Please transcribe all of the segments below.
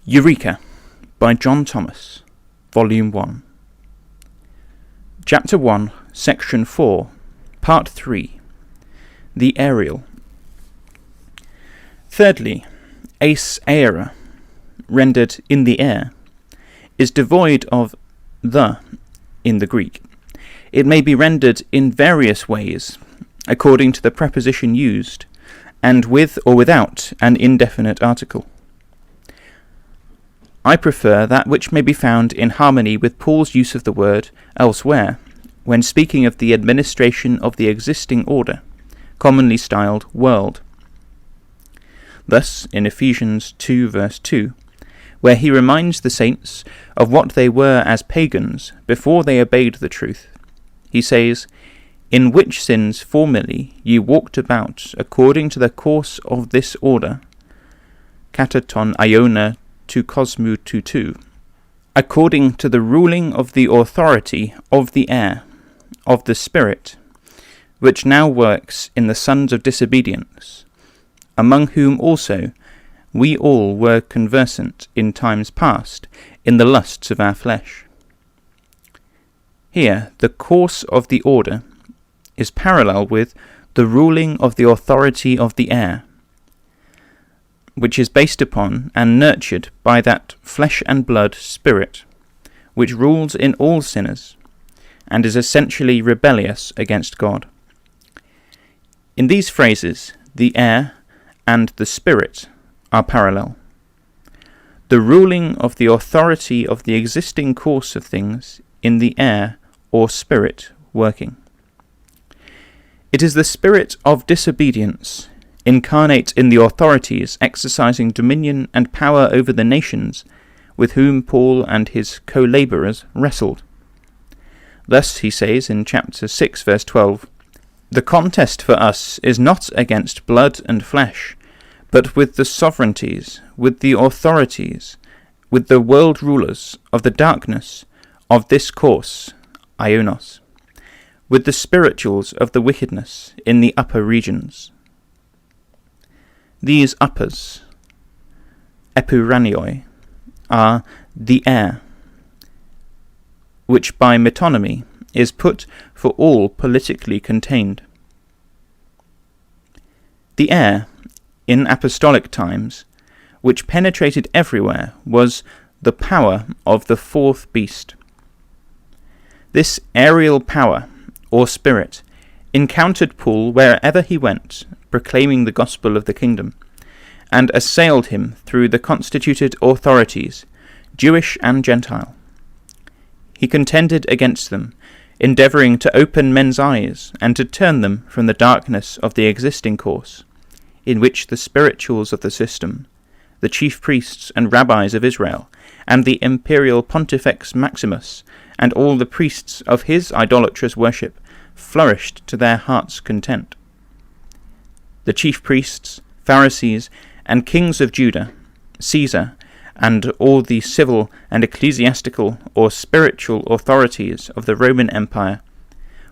Eureka by John Thomas, Volume 1. Chapter 1, Section 4, Part 3. The Aerial. Thirdly, eis aera, rendered in the air, is devoid of the in the Greek. It may be rendered in various ways, according to the preposition used, and with or without an indefinite article. I prefer that which may be found in harmony with Paul's use of the word elsewhere, when speaking of the administration of the existing order, commonly styled world. Thus, in Ephesians 2 verse 2, where he reminds the saints of what they were as pagans before they obeyed the truth, he says, "In which sins formerly ye walked about according to the course of this order, kataton iona to cosmu tutu, according to the ruling of the authority of the air, of the Spirit, which now works in the sons of disobedience, among whom also we all were conversant in times past in the lusts of our flesh." Here, the course of the order is parallel with the ruling of the authority of the air, which is based upon and nurtured by that flesh and blood spirit, which rules in all sinners, and is essentially rebellious against God. In these phrases, the air and the spirit are parallel. The ruling of the authority of the existing course of things in the air or spirit working. It is the spirit of disobedience, incarnate in the authorities exercising dominion and power over the nations, with whom Paul and his co-labourers wrestled. Thus he says in chapter 6 verse 12, "The contest for us is not against blood and flesh, but with the sovereignties, with the authorities, with the world rulers of the darkness of this course, ionos, with the spirituals of the wickedness in the upper regions." These uppers, epuranioi, are the air, which by metonymy is put for all politically contained. The air, in apostolic times, which penetrated everywhere, was the power of the fourth beast. This aerial power, or spirit, encountered Paul wherever he went, proclaiming the gospel of the kingdom, and assailed him through the constituted authorities, Jewish and Gentile. He contended against them, endeavouring to open men's eyes and to turn them from the darkness of the existing course, in which the spirituals of the system, the chief priests and rabbis of Israel, and the imperial Pontifex Maximus, and all the priests of his idolatrous worship, flourished to their heart's content. The chief priests, Pharisees, and kings of Judah, Caesar, and all the civil and ecclesiastical or spiritual authorities of the Roman Empire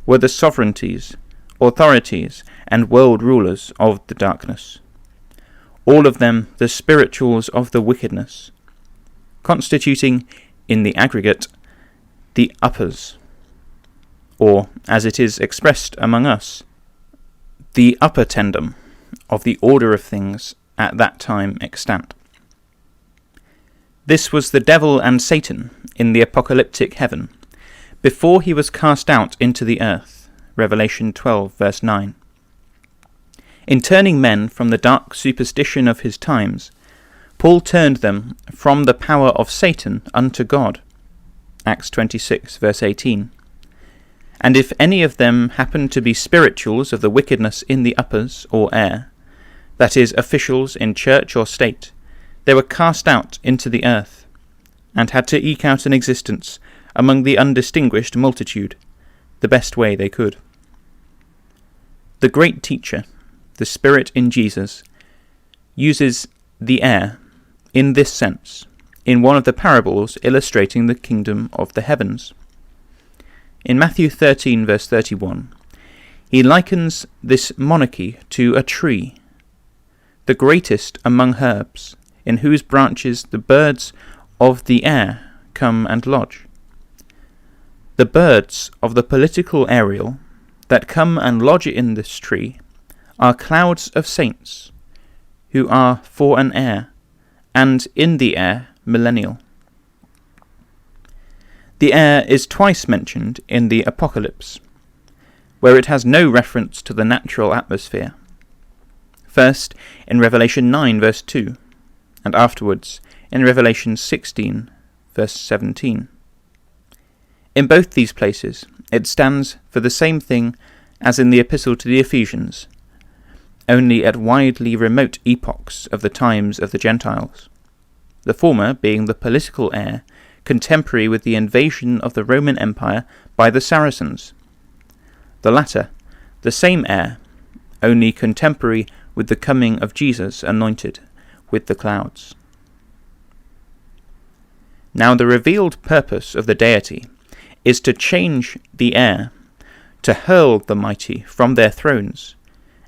were the sovereignties, authorities, and world rulers of the darkness, all of them the spirituals of the wickedness, constituting, in the aggregate, the uppers, or, as it is expressed among us, the upper tendum of the order of things at that time extant. This was the devil and Satan in the apocalyptic heaven, before he was cast out into the earth, Revelation 12 verse 9. In turning men from the dark superstition of his times, Paul turned them from the power of Satan unto God, Acts 26 verse 18. And if any of them happened to be spirituals of the wickedness in the uppers or air, that is, officials in church or state, they were cast out into the earth, and had to eke out an existence among the undistinguished multitude, the best way they could. The great teacher, the Spirit in Jesus, uses the air in this sense, in one of the parables illustrating the kingdom of the heavens. In Matthew 13 verse 31, he likens this monarchy to a tree, the greatest among herbs, in whose branches the birds of the air come and lodge. The birds of the political aerial that come and lodge in this tree are clouds of saints, who are for an air, and in the air millennial. The air is twice mentioned in the Apocalypse, where it has no reference to the natural atmosphere. First in Revelation 9 verse 2, and afterwards in Revelation 16 verse 17. In both these places it stands for the same thing as in the Epistle to the Ephesians, only at widely remote epochs of the times of the Gentiles, the former being the political air contemporary with the invasion of the Roman Empire by the Saracens, the latter the same air, only contemporary with the coming of Jesus anointed with the clouds. Now the revealed purpose of the deity is to change the air, to hurl the mighty from their thrones,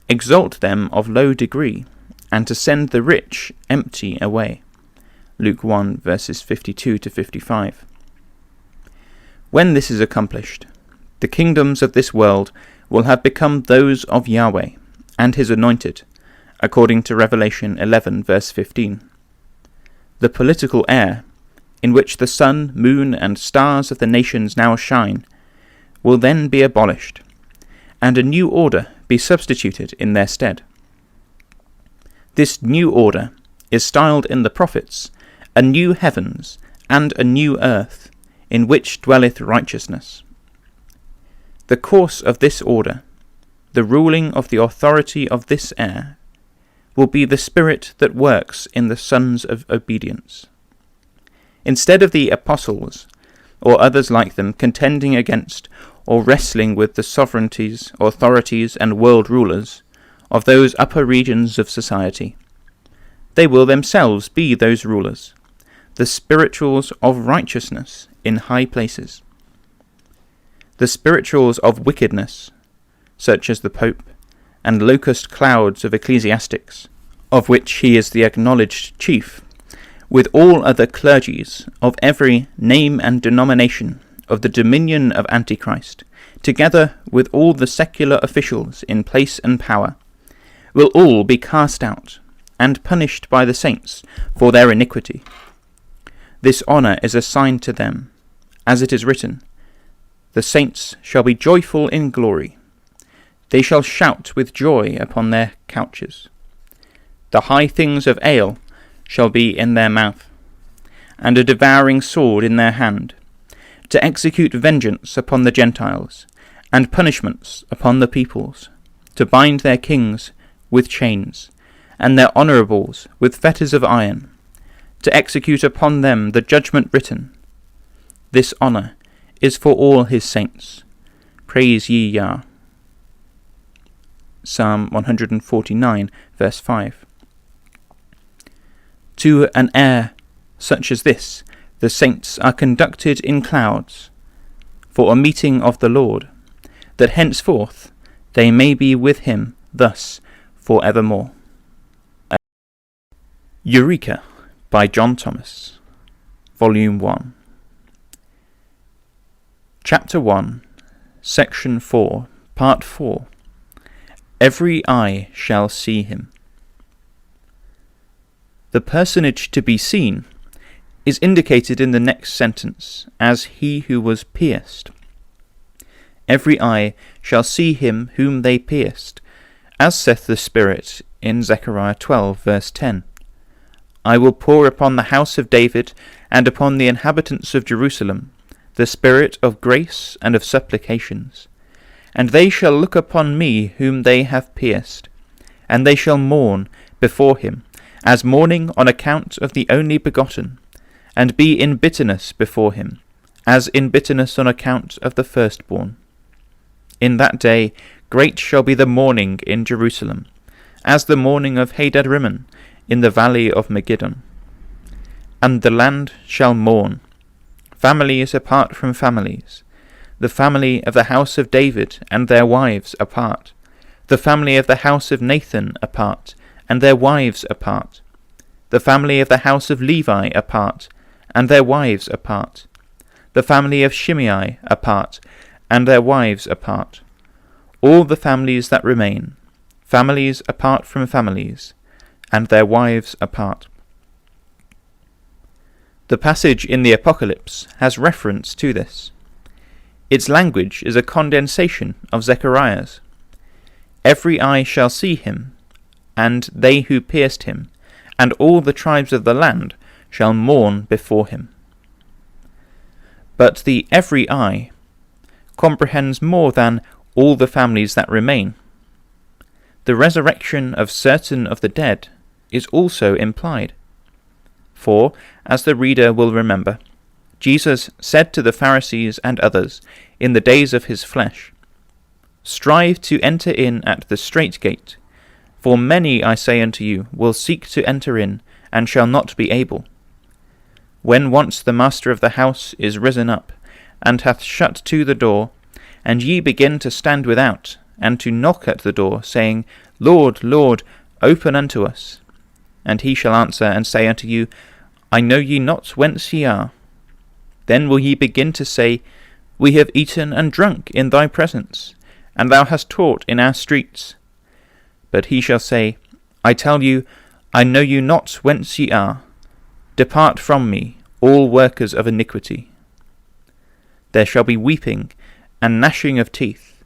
exalt them of low degree, and to send the rich empty away. Luke 1 verses 52 to 55. When this is accomplished, the kingdoms of this world will have become those of Yahweh and his anointed, according to Revelation 11 verse 15. The political air, in which the sun, moon, and stars of the nations now shine, will then be abolished, and a new order be substituted in their stead. This new order is styled in the prophets a new heavens and a new earth, in which dwelleth righteousness. The course of this order, the ruling of the authority of this air, will be the spirit that works in the sons of obedience. Instead of the apostles, or others like them, contending against or wrestling with the sovereignties, authorities, and world rulers of those upper regions of society, they will themselves be those rulers, the spirituals of righteousness in high places. The spirituals of wickedness, such as the Pope, and locust clouds of ecclesiastics, of which he is the acknowledged chief, with all other clergies of every name and denomination of the dominion of Antichrist, together with all the secular officials in place and power, will all be cast out and punished by the saints for their iniquity. This honour is assigned to them, as it is written, "The saints shall be joyful in glory. They shall shout with joy upon their couches. The high things of ale shall be in their mouth, and a devouring sword in their hand, to execute vengeance upon the Gentiles, and punishments upon the peoples, to bind their kings with chains, and their honourables with fetters of iron, to execute upon them the judgment written. This honour is for all his saints. Praise ye Yah." Psalm 149, verse 5. To an air such as this, the saints are conducted in clouds, for a meeting of the Lord, that henceforth they may be with him thus for evermore. Eureka by John Thomas, Volume 1. Chapter 1, Section 4, Part 4. Every eye shall see him. The personage to be seen is indicated in the next sentence as he who was pierced. Every eye shall see him whom they pierced, as saith the Spirit in Zechariah 12 verse 10. I will pour upon the house of David and upon the inhabitants of Jerusalem the spirit of grace and of supplications. And they shall look upon me whom they have pierced, and they shall mourn before him, as mourning on account of the only begotten, and be in bitterness before him, as in bitterness on account of the firstborn. In that day great shall be the mourning in Jerusalem, as the mourning of Hadad-rimmon in the valley of Megiddo. And the land shall mourn, families apart from families, the family of the house of David and their wives apart, the family of the house of Nathan apart, and their wives apart, the family of the house of Levi apart, and their wives apart, the family of Shimei apart, and their wives apart, all the families that remain, families apart from families, and their wives apart. The passage in the Apocalypse has reference to this. Its language is a condensation of Zechariah's. Every eye shall see him, and they who pierced him, and all the tribes of the land shall mourn before him. But the every eye comprehends more than all the families that remain. The resurrection of certain of the dead is also implied. For, as the reader will remember, Jesus said to the Pharisees and others in the days of his flesh, "Strive to enter in at the strait gate, for many, I say unto you, will seek to enter in, and shall not be able. When once the master of the house is risen up, and hath shut to the door, and ye begin to stand without, and to knock at the door, saying, Lord, Lord, open unto us. And he shall answer and say unto you, I know ye not whence ye are. Then will ye begin to say, We have eaten and drunk in thy presence, and thou hast taught in our streets. But he shall say, I tell you, I know you not whence ye are. Depart from me, all workers of iniquity. There shall be weeping and gnashing of teeth,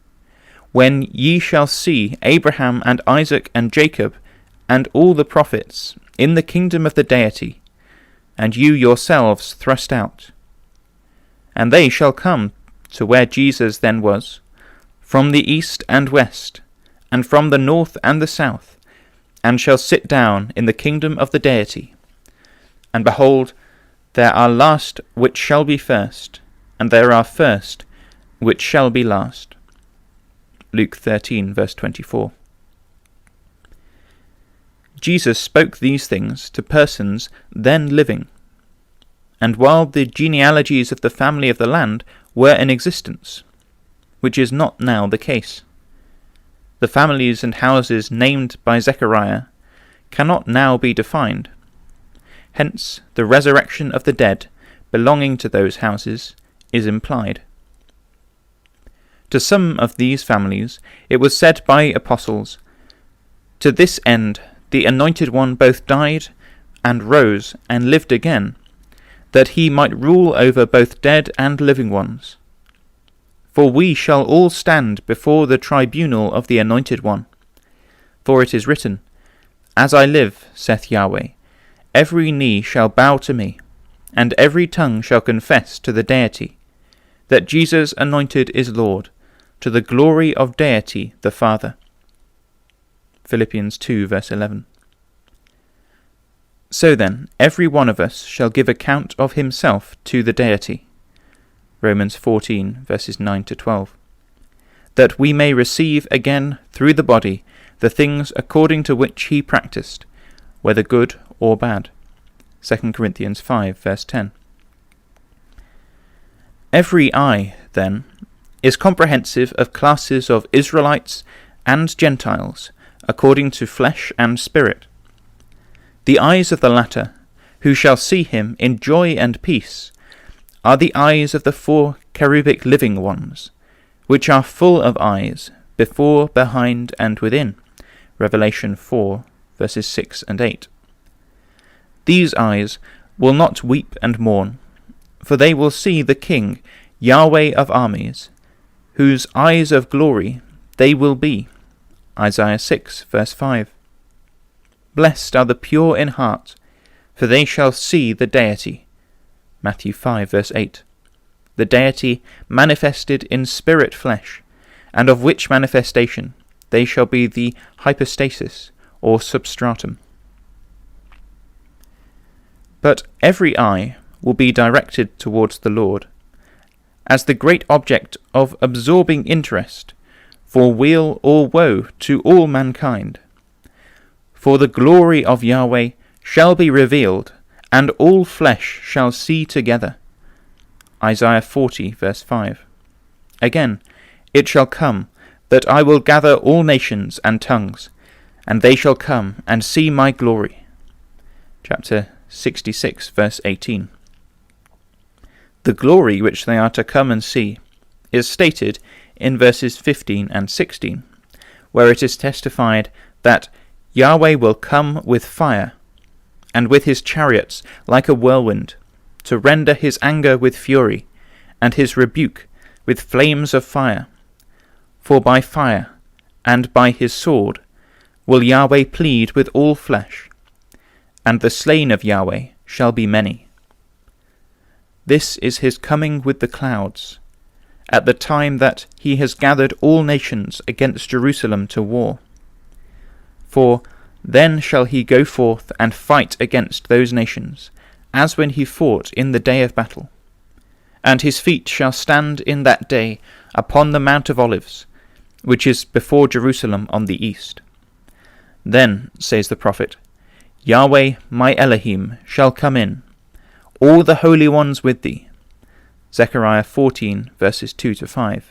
when ye shall see Abraham and Isaac and Jacob and all the prophets in the kingdom of the deity, and you yourselves thrust out. And they shall come to where Jesus then was, from the east and west, and from the north and the south, and shall sit down in the kingdom of the deity. And behold, there are last which shall be first, and there are first which shall be last. Luke 13, verse 24. Jesus spoke these things to persons then living, and while the genealogies of the family of the land were in existence, which is not now the case. The families and houses named by Zechariah cannot now be defined. Hence, the resurrection of the dead belonging to those houses is implied. To some of these families it was said by apostles, To this end the Anointed One both died and rose and lived again, that he might rule over both dead and living ones. For we shall all stand before the tribunal of the Anointed One. For it is written, As I live, saith Yahweh, every knee shall bow to me, and every tongue shall confess to the deity, that Jesus anointed is Lord, to the glory of deity the Father. Philippians 2, verse 11. So then, every one of us shall give account of himself to the deity. Romans 14, verses 9 to 12. That we may receive again through the body the things according to which he practised, whether good or bad. 2 Corinthians 5, verse 10. Every eye, then, is comprehensive of classes of Israelites and Gentiles, according to flesh and spirit. The eyes of the latter, who shall see him in joy and peace, are the eyes of the 4 cherubic living ones, which are full of eyes, before, behind, and within. Revelation 4, verses 6 and 8. These eyes will not weep and mourn, for they will see the King, Yahweh of armies, whose eyes of glory they will be. Isaiah 6, verse 5. Blessed are the pure in heart, for they shall see the deity. Matthew 5, verse 8. The deity manifested in spirit flesh, and of which manifestation they shall be the hypostasis, or substratum. But every eye will be directed towards the Lord, as the great object of absorbing interest, for weal or woe to all mankind. For the glory of Yahweh shall be revealed, and all flesh shall see together. Isaiah 40, verse 5. Again, it shall come, that I will gather all nations and tongues, and they shall come and see my glory. chapter 66, verse 18. The glory which they are to come and see is stated in verses 15 and 16, where it is testified that Yahweh will come with fire, and with his chariots like a whirlwind, to render his anger with fury, and his rebuke with flames of fire. For by fire and by his sword will Yahweh plead with all flesh, and the slain of Yahweh shall be many. This is his coming with the clouds, at the time that he has gathered all nations against Jerusalem to war. For then shall he go forth and fight against those nations, as when he fought in the day of battle. And his feet shall stand in that day upon the Mount of Olives, which is before Jerusalem on the east. Then, says the prophet, Yahweh my Elohim shall come in, all the holy ones with thee. Zechariah 14, verses 2-5.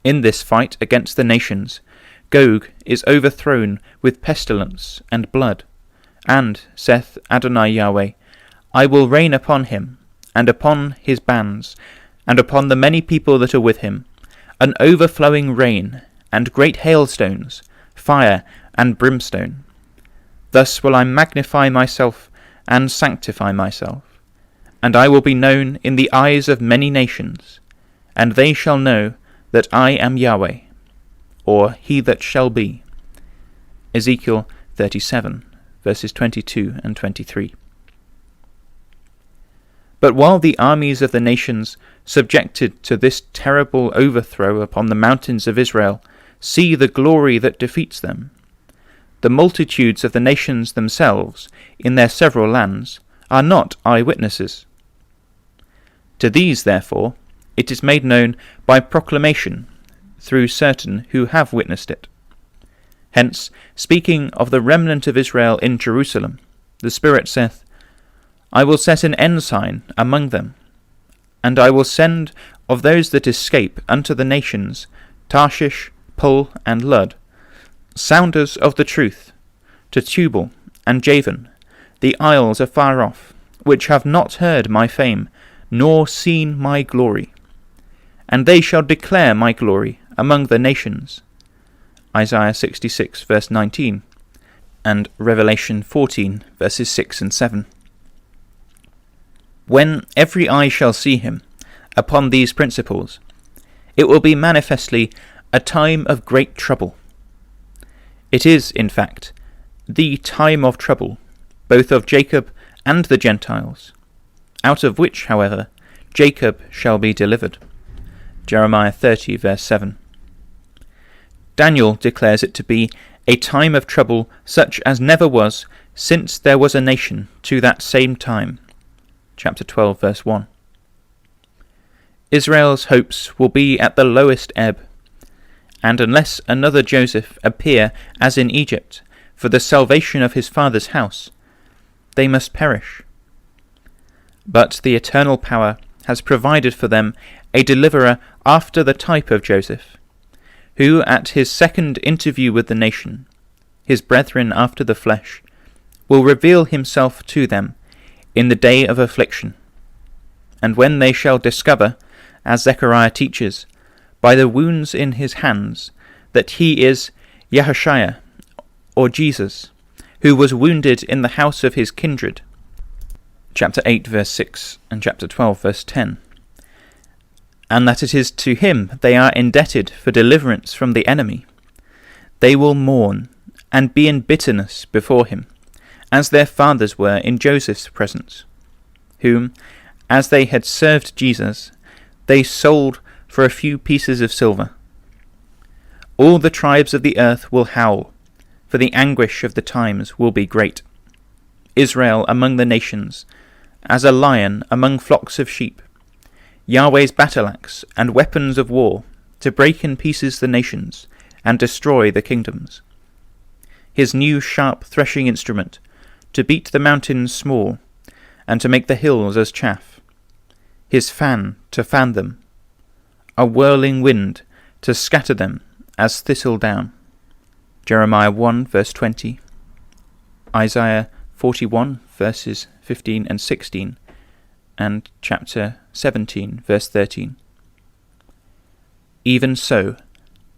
In this fight against the nations, Gog is overthrown with pestilence and blood, and, saith Adonai Yahweh, I will rain upon him, and upon his bands, and upon the many people that are with him, an overflowing rain, and great hailstones, fire and brimstone. Thus will I magnify myself and sanctify myself, and I will be known in the eyes of many nations, and they shall know that I am Yahweh, or he that shall be. Ezekiel 37, verses 22 and 23. But while the armies of the nations subjected to this terrible overthrow upon the mountains of Israel see the glory that defeats them, the multitudes of the nations themselves in their several lands are not eyewitnesses. To these, therefore, it is made known by proclamation through certain who have witnessed it. Hence, speaking of the remnant of Israel in Jerusalem, the Spirit saith, I will set an ensign among them, and I will send of those that escape unto the nations, Tarshish, Pul, and Lud, sounders of the truth, to Tubal and Javan, the isles afar off, which have not heard my fame, nor seen my glory. And they shall declare my glory among the nations. Isaiah 66, verse 19, and Revelation 14, verses 6 and 7. When every eye shall see him, upon these principles, it will be manifestly a time of great trouble. It is, in fact, the time of trouble, both of Jacob and the Gentiles, out of which, however, Jacob shall be delivered. Jeremiah 30, verse 7. Daniel declares it to be a time of trouble such as never was since there was a nation to that same time. Chapter 12, verse 1. Israel's hopes will be at the lowest ebb, and unless another Joseph appear as in Egypt for the salvation of his father's house, they must perish. But the eternal power has provided for them a deliverer after the type of Joseph, who at his second interview with the nation, his brethren after the flesh, will reveal himself to them in the day of affliction. And when they shall discover, as Zechariah teaches, by the wounds in his hands, that he is Yahushiah, or Jesus, who was wounded in the house of his kindred, chapter 8, verse 6, and chapter 12, verse 10, and that it is to him they are indebted for deliverance from the enemy, they will mourn and be in bitterness before him, as their fathers were in Joseph's presence, whom, as they had served Jesus, they sold for a few pieces of silver. All the tribes of the earth will howl, for the anguish of the times will be great. Israel among the nations, as a lion among flocks of sheep, Yahweh's battle-axe and weapons of war, to break in pieces the nations, and destroy the kingdoms. His new sharp threshing instrument, to beat the mountains small, and to make the hills as chaff. His fan to fan them, a whirling wind to scatter them as thistle down. Jeremiah 1, verse 20, Isaiah 41, verses 15 and 16, and chapter 17, verse 13. Even so,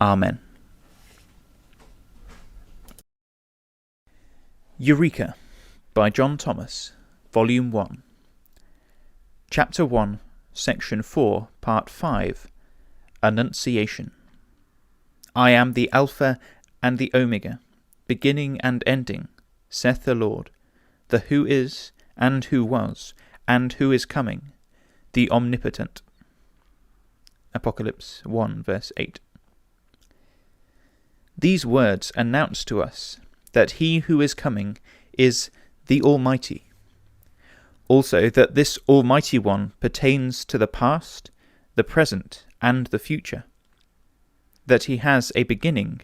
Amen. Eureka, by John Thomas, Volume 1. Chapter 1, Section 4, Part 5, Annunciation. I am the Alpha and the Omega, beginning and ending, saith the Lord, the who is, and who was, and who is coming, the omnipotent. Apocalypse 1, verse 8. These words announce to us that he who is coming is the Almighty. Also that this Almighty One pertains to the past, the present, and the future. That he has a beginning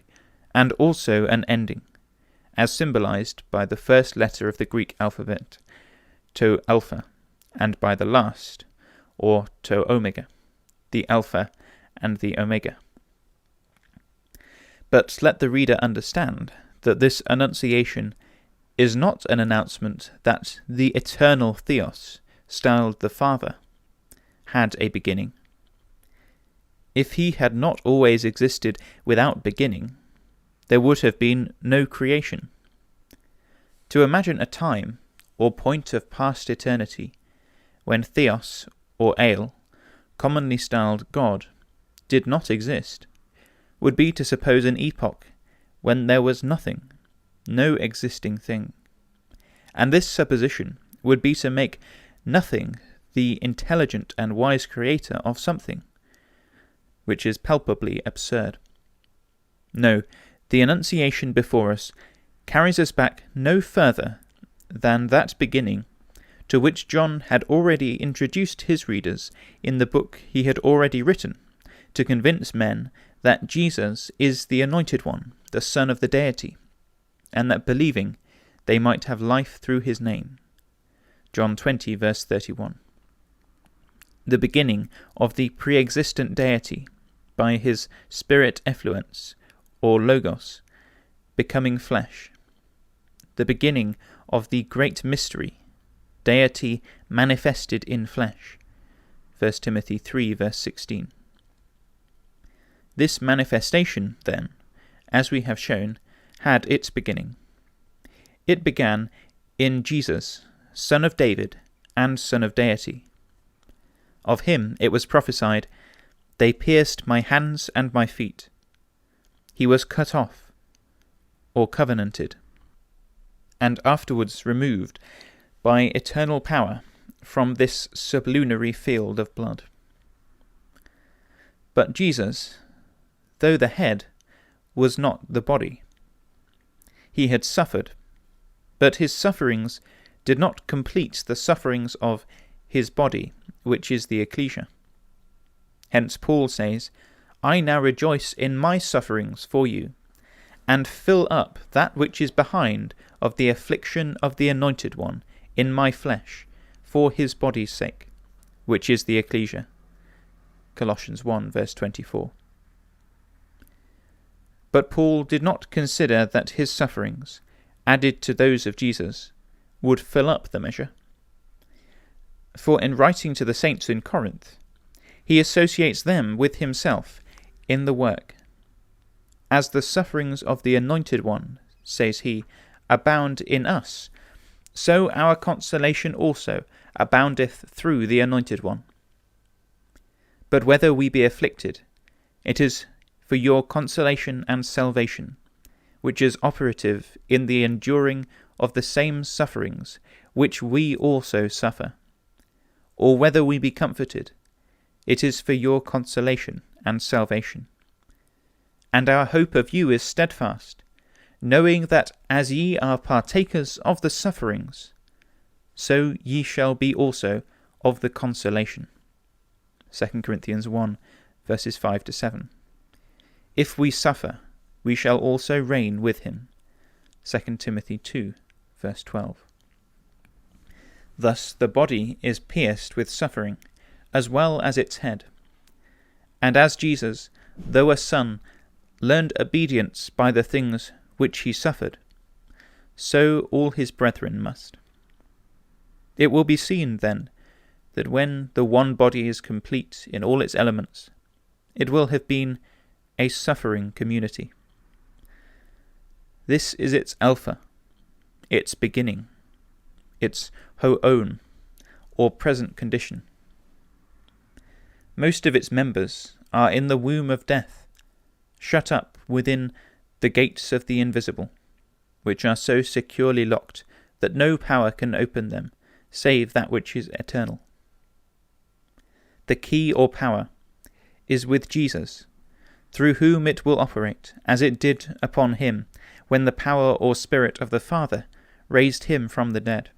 and also an ending, as symbolized by the first letter of the Greek alphabet, to Alpha, and by the last, or to Omega, the Alpha and the Omega. But let the reader understand that this annunciation is not an announcement that the eternal Theos, styled the Father, had a beginning. If he had not always existed without beginning, there would have been no creation. To imagine a time or point of past eternity when Theos or Ale, commonly styled God, did not exist, would be to suppose an epoch when there was nothing, no existing thing. And this supposition would be to make nothing the intelligent and wise creator of something, which is palpably absurd. No, the Annunciation before us carries us back no further than that beginning to which John had already introduced his readers in the book he had already written, to convince men that Jesus is the Anointed One, the Son of the Deity, and that believing they might have life through his name. John 20, verse 31. The beginning of the pre-existent deity by his spirit effluence, or logos, becoming flesh. The beginning of the great mystery, deity manifested in flesh. 1 Timothy 3, verse 16. This manifestation, then, as we have shown, had its beginning. It began in Jesus, Son of David and Son of Deity. Of him it was prophesied, They pierced my hands and my feet. He was cut off, or covenanted, and afterwards removed by eternal power from this sublunary field of blood. But Jesus, though the head, was not the body. He had suffered, but his sufferings did not complete the sufferings of his body, which is the ecclesia. Hence Paul says, I now rejoice in my sufferings for you, and fill up that which is behind of the affliction of the Anointed One in my flesh, for his body's sake, which is the ecclesia. Colossians 1, verse 24. But Paul did not consider that his sufferings, added to those of Jesus, would fill up the measure. For in writing to the saints in Corinth, he associates them with himself in the work. As the sufferings of the Anointed One, says he, abound in us, so our consolation also aboundeth through the Anointed One. But whether we be afflicted, it is for your consolation and salvation, which is operative in the enduring of the same sufferings which we also suffer. Or whether we be comforted, it is for your consolation and salvation. And our hope of you is steadfast, knowing that as ye are partakers of the sufferings, so ye shall be also of the consolation. 2 Corinthians 1, verses 5-7. If we suffer, we shall also reign with him. 2 Timothy 2, verse 12. Thus the body is pierced with suffering, as well as its head. And as Jesus, though a son, learned obedience by the things which he suffered, so all his brethren must. It will be seen, then, that when the one body is complete in all its elements, it will have been a suffering community. This is its alpha, its beginning, its hoon, or present condition. Most of its members are in the womb of death, shut up within the gates of the invisible, which are so securely locked that no power can open them save that which is eternal. The key or power is with Jesus, through whom it will operate, as it did upon him when the power or Spirit of the Father raised him from the dead.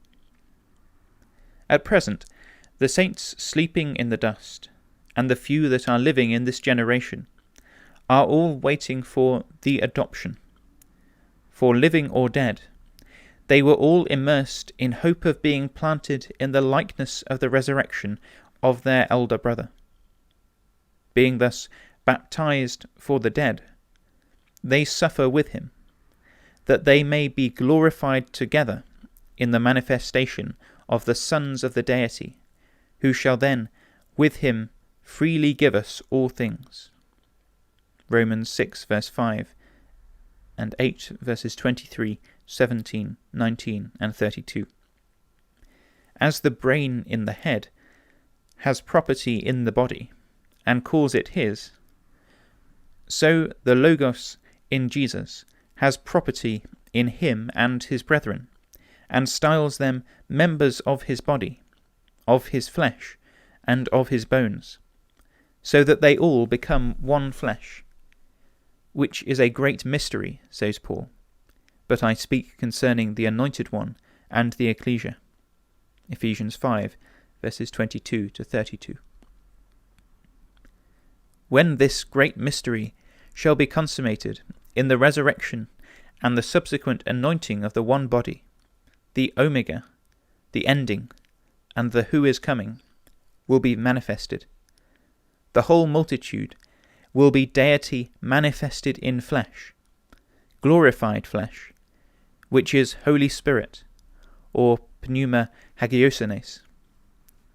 At present, the saints sleeping in the dust, and the few that are living in this generation, are all waiting for the adoption. For living or dead, they were all immersed in hope of being planted in the likeness of the resurrection of their elder brother. Being thus baptized for the dead, they suffer with him, that they may be glorified together in the manifestation of the sons of the deity, who shall then with him freely give us all things. Romans 6 verse 5 and 8 verses 23, 17, 19 and 32. As the brain in the head has property in the body, and calls it his, so the Logos in Jesus has property in him and his brethren, and styles them members of his body, of his flesh, and of his bones, so that they all become one flesh, which is a great mystery, says Paul, but I speak concerning the Anointed One and the Ecclesia. Ephesians 5, verses 22 to 32. When this great mystery shall be consummated in the resurrection and the subsequent anointing of the one body, the Omega, the ending, and the who is coming, will be manifested. The whole multitude will be deity manifested in flesh, glorified flesh, which is Holy Spirit, or pneuma hagiosenes,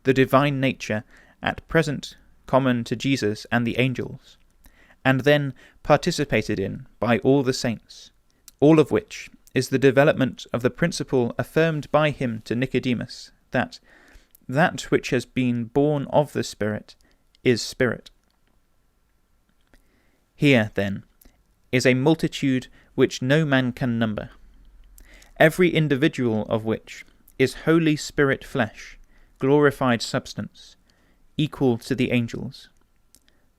the divine nature at present common to Jesus and the angels, and then participated in by all the saints, all of which is the development of the principle affirmed by him to Nicodemus, that which has been born of the Spirit is spirit. Here, then, is a multitude which no man can number, every individual of which is Holy Spirit flesh, glorified substance, equal to the angels,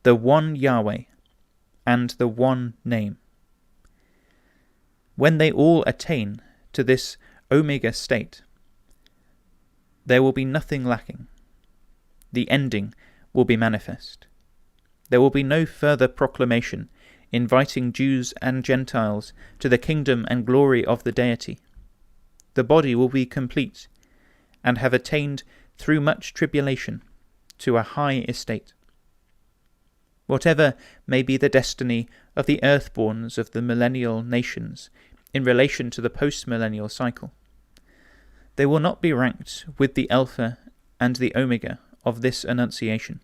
the one Yahweh, and the one name. When they all attain to this Omega state, there will be nothing lacking. The ending will be manifest. There will be no further proclamation inviting Jews and Gentiles to the kingdom and glory of the deity. The body will be complete, and have attained through much tribulation to a high estate. Whatever may be the destiny of the earthborns of the millennial nations in relation to the post-millennial cycle, they will not be ranked with the Alpha and the Omega of this Annunciation.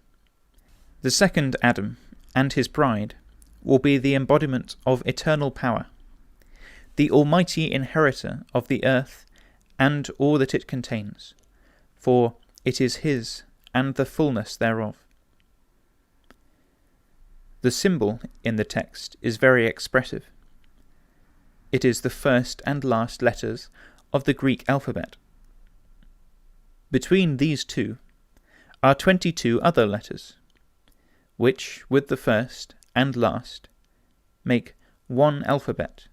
The second Adam and his bride will be the embodiment of eternal power, the almighty inheritor of the earth and all that it contains, for it is his and the fullness thereof. The symbol in the text is very expressive. It is the first and last letters of the Greek alphabet. Between these two are 22 other letters, which, with the first and last, make one alphabet,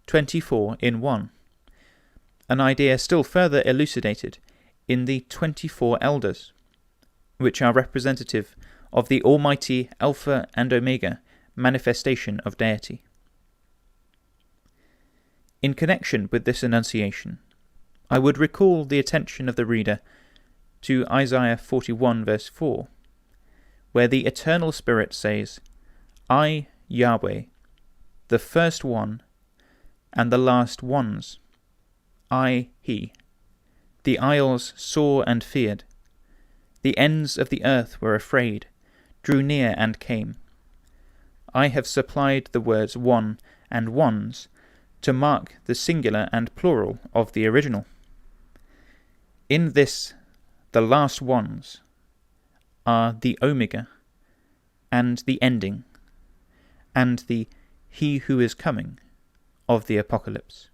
24 in one, an idea still further elucidated in the 24 elders, which are representative of the almighty Alpha and Omega manifestation of deity. In connection with this Annunciation, I would recall the attention of the reader to Isaiah 41 verse 4, where the Eternal Spirit says, I, Yahweh, the first one and the last ones, I, he. The isles saw and feared. The ends of the earth were afraid, drew near and came. I have supplied the words one and ones to mark the singular and plural of the original. In this, the last ones are the Omega, and the ending, and the He who is coming of the Apocalypse.